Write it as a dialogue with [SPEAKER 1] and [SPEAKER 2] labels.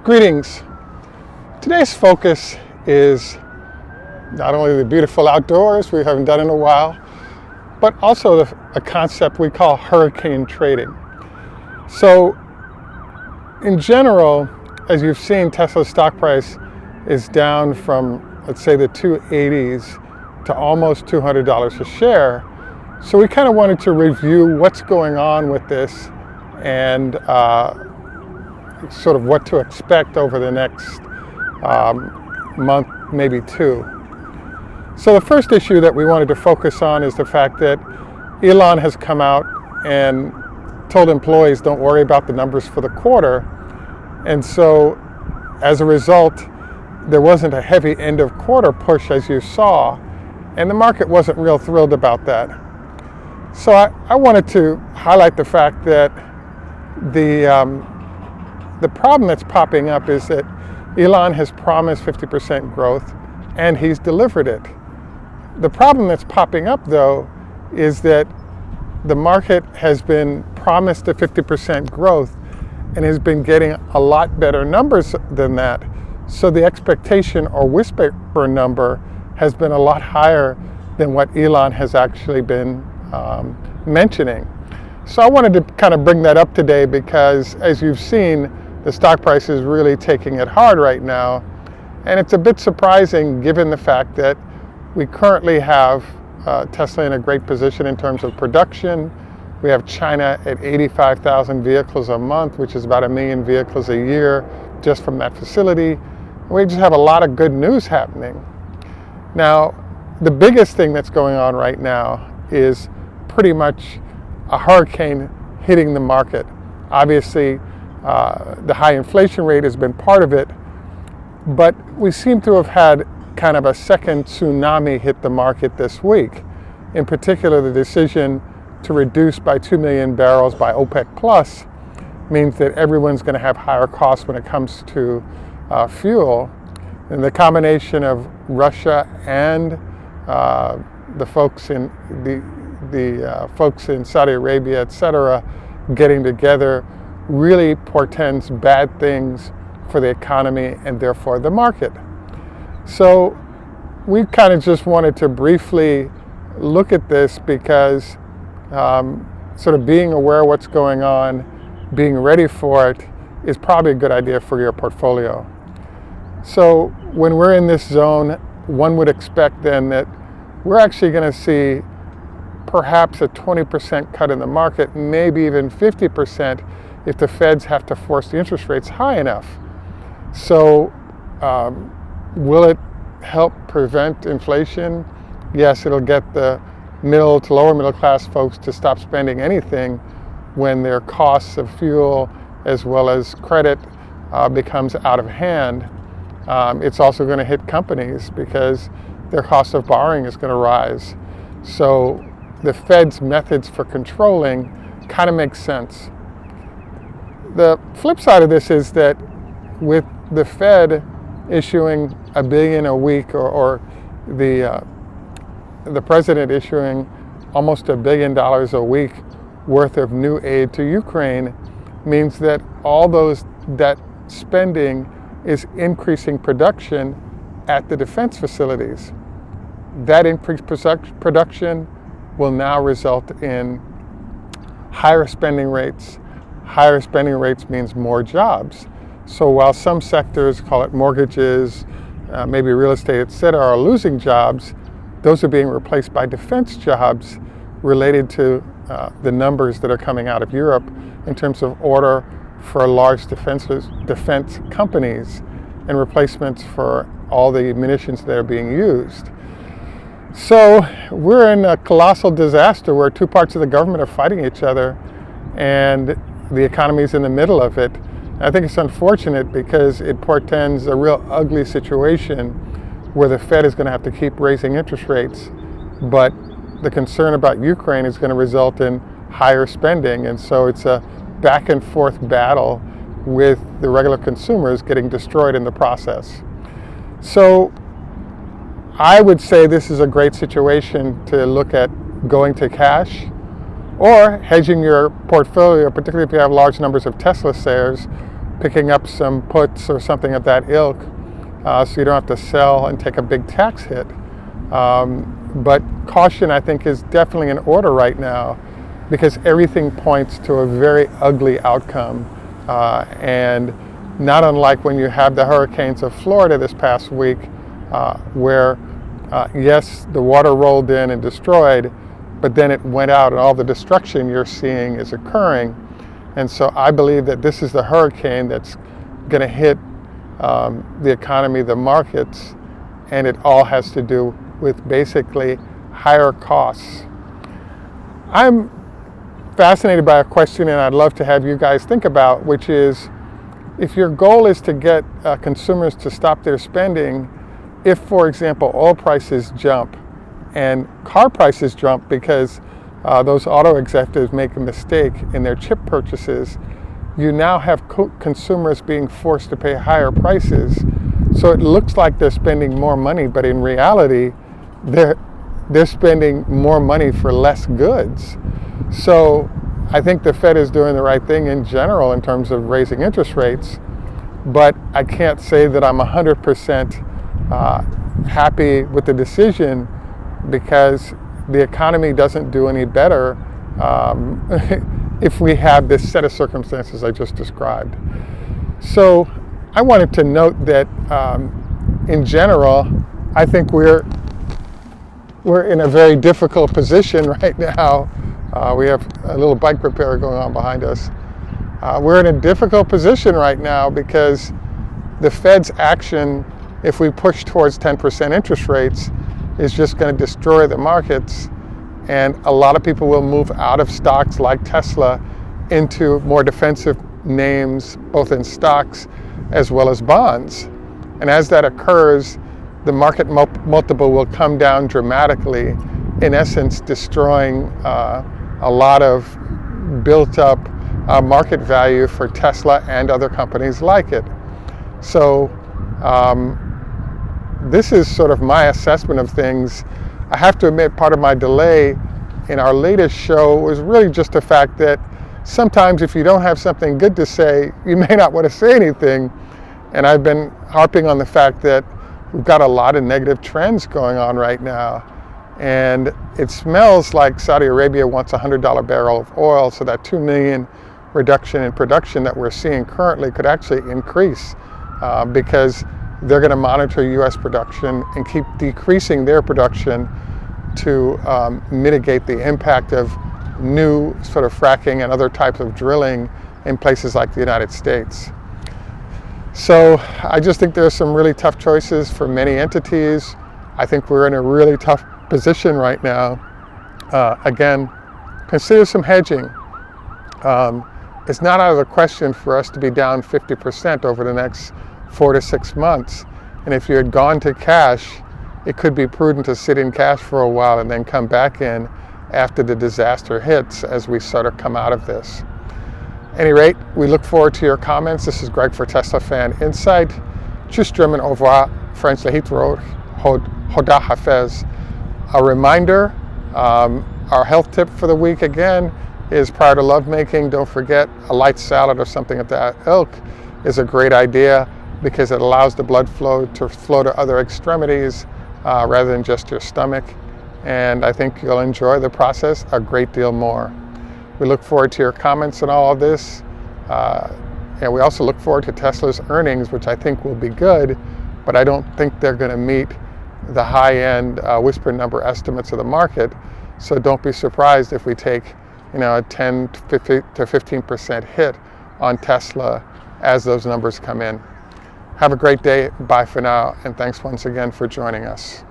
[SPEAKER 1] Greetings. Today's focus is not only the beautiful outdoors we haven't done in a while, but also a concept we call hurricane trading. So in general, as you've seen, Tesla's stock price is down from, let's say, the 280s to almost $200 a share. So we kind of wanted to review what's going on with this and sort of what to expect over the next month, maybe two. So the first issue that we wanted to focus on is the fact that Elon has come out and told employees don't worry about the numbers for the quarter. And so as a result, there wasn't a heavy end of quarter push as you saw, and the market wasn't real thrilled about that. So I wanted to highlight the fact that the problem that's popping up is that Elon has promised 50% growth and he's delivered it. The problem that's popping up though is that the market has been promised a 50% growth and has been getting a lot better numbers than that. So the expectation or whisper number has been a lot higher than what Elon has actually been mentioning. So I wanted to kind of bring that up today because, as you've seen, the stock price is really taking it hard right now. And it's a bit surprising given the fact that we currently have Tesla in a great position in terms of production. We have China at 85,000 vehicles a month, which is about 1 million vehicles a year just from that facility. We just have a lot of good news happening. Now, the biggest thing that's going on right now is pretty much a hurricane hitting the market. Obviously, the high inflation rate has been part of it, but we seem to have had kind of a second tsunami hit the market this week. In particular, the decision to reduce by 2 million barrels by OPEC Plus means that everyone's going to have higher costs when it comes to fuel. And the combination of Russia and the folks in the folks in Saudi Arabia, etc., getting together really portends bad things for the economy and therefore the market. So we kind of just wanted to briefly look at this because sort of being aware of what's going on, being ready for it is probably a good idea for your portfolio. So when we're in this zone, one would expect then that we're actually going to see perhaps a 20% cut in the market, maybe even 50% if the Feds have to force the interest rates high enough. So will it help prevent inflation? Yes, it'll get the middle to lower middle class folks to stop spending anything when their costs of fuel as well as credit becomes out of hand. It's also going to hit companies because their cost of borrowing is going to rise. So the Fed's methods for controlling kind of makes sense. The flip side of this is that with the Fed issuing $1 billion a week or the president issuing almost $1 billion a week worth of new aid to Ukraine means that all that spending is increasing production at the defense facilities. That increased production will now result in higher spending rates. Higher spending rates means more jobs. So while some sectors, call it mortgages, maybe real estate, etc., are losing jobs, those are being replaced by defense jobs related to the numbers that are coming out of Europe in terms of order for large defense companies and replacements for all the munitions that are being used. So we're in a colossal disaster where two parts of the government are fighting each other and the economy is in the middle of it. I think it's unfortunate because it portends a real ugly situation where the Fed is going to have to keep raising interest rates, but the concern about Ukraine is going to result in higher spending, and so it's a back and forth battle with the regular consumers getting destroyed in the process. So I would say this is a great situation to look at going to cash or hedging your portfolio, particularly if you have large numbers of Tesla shares, picking up some puts or something of that ilk, so you don't have to sell and take a big tax hit. But caution, I think, is definitely in order right now, because everything points to a very ugly outcome. And not unlike when you have the hurricanes of Florida this past week, where yes, the water rolled in and destroyed, but then it went out and all the destruction you're seeing is occurring. And so I believe that this is the hurricane that's going to hit the economy, the markets, and it all has to do with basically higher costs. I'm fascinated by a question, and I'd love to have you guys think about, which is, if your goal is to get consumers to stop their spending, if, for example, oil prices jump and car prices jump because those auto executives make a mistake in their chip purchases, you now have consumers being forced to pay higher prices. So it looks like they're spending more money, but in reality, they're spending more money for less goods. So I think the Fed is doing the right thing in general in terms of raising interest rates, but I can't say that I'm 100% happy with the decision, because the economy doesn't do any better if we have this set of circumstances I just described. So I wanted to note that in general, I think we're in a very difficult position right now. We have a little bike repair going on behind us. We're in a difficult position right now because the Fed's action, if we push towards 10% interest rates, is just going to destroy the markets. And a lot of people will move out of stocks like Tesla into more defensive names, both in stocks as well as bonds. And as that occurs, the market multiple will come down dramatically, in essence destroying a lot of built up market value for Tesla and other companies like it. So this is sort of my assessment of things. I have to admit, part of my delay in our latest show was really just the fact that sometimes if you don't have something good to say, you may not want to say anything. And I've been harping on the fact that we've got a lot of negative trends going on right now. And it smells like Saudi Arabia wants a $100 barrel of oil, so that 2 million reduction in production that we're seeing currently could actually increase because they're going to monitor U.S. production and keep decreasing their production to mitigate the impact of new sort of fracking and other types of drilling in places like the United States. So I just think there's some really tough choices for many entities. I think we're in a really tough position right now. Again, consider some hedging. It's not out of the question for us to be down 50% over the next 4 to 6 months. And if you had gone to cash, it could be prudent to sit in cash for a while and then come back in after the disaster hits as we sort of come out of this. At any rate, we look forward to your comments. This is Greg for Teslafaninsight. Tschüss, German, au revoir, French, Lahitro, Hoda Hafez. A reminder, our health tip for the week again is prior to lovemaking, don't forget a light salad or something of that ilk is a great idea because it allows the blood flow to flow to other extremities rather than just your stomach. And I think you'll enjoy the process a great deal more. We look forward to your comments on all of this. And we also look forward to Tesla's earnings, which I think will be good, but I don't think they're going to meet the high-end whisper number estimates of the market. So don't be surprised if we take, a 10 to 15% hit on Tesla as those numbers come in. Have a great day. Bye for now, and thanks once again for joining us.